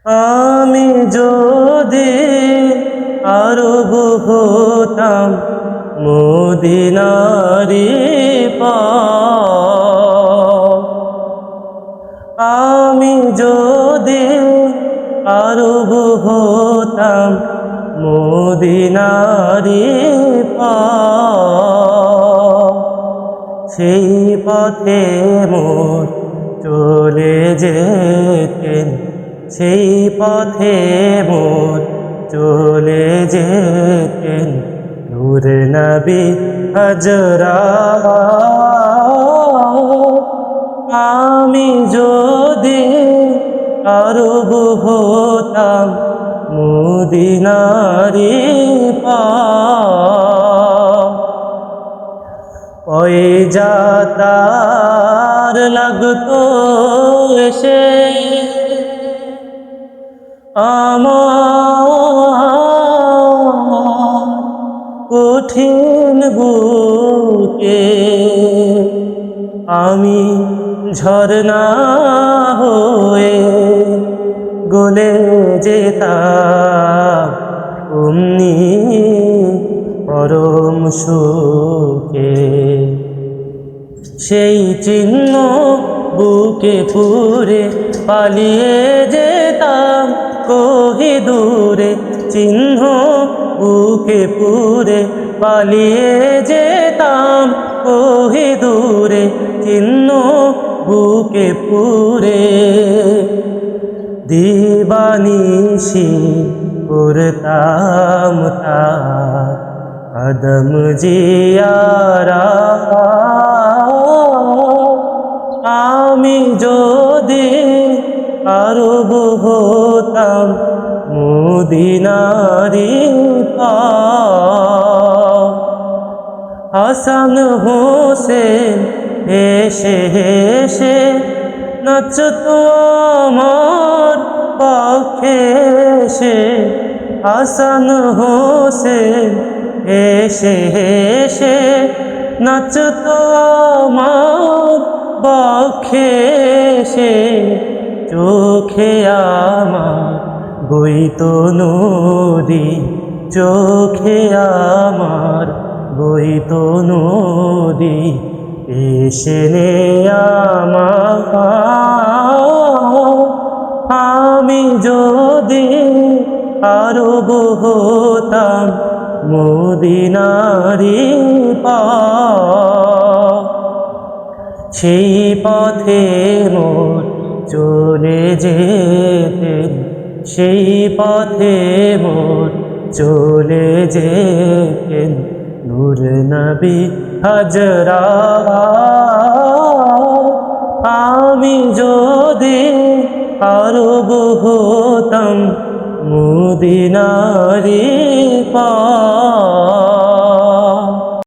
আমি যদি আরব হতাম মদিনারি পার, আমি যদি আরব হতাম মদিনারি পার, সেই পথে মোর চলে যেতেন, সেই পথে মোর চলে যেতেন নূর নবী হযরত। আমি যদি আরব হতাম মদিনারি পার, ওই যাতার লাগতো এসে আমার কঠিন বুকে, আমি ঝরনা হয়ে গলে যেতাম অমনি পরম সুখে। সেই চিহ্ন বুকে পুরে পালিয়ে যেতাম কহি দূরে, চিহ্ন বুকে পুরে পালিয়ে যেতাম কহি দূরে, চিহ্ন বুকে পুরে। দিবানিশি করতাম তার কদম জিয়ারাত। আমি যদি আরব হতাম মদিনারি পার, হাসান হোসেন হেসে হেসে নাচতো আমার পক্ষে এসে, হাসান হোসেন হেসে হেসে নাচতো আমার পক্ষে এসে, চোখে আমার বইতো নদী, চোখে আমার বইতো নদী, এসে নে আমার। আমি যদি আরব হতাম মদিনারি পার, সেই পথে মোর চলে যেতেন, সেই পথে মোর চলে যেতেন নূর নবী হযরত। আমি যদি আরব হতাম মদিনারি পার।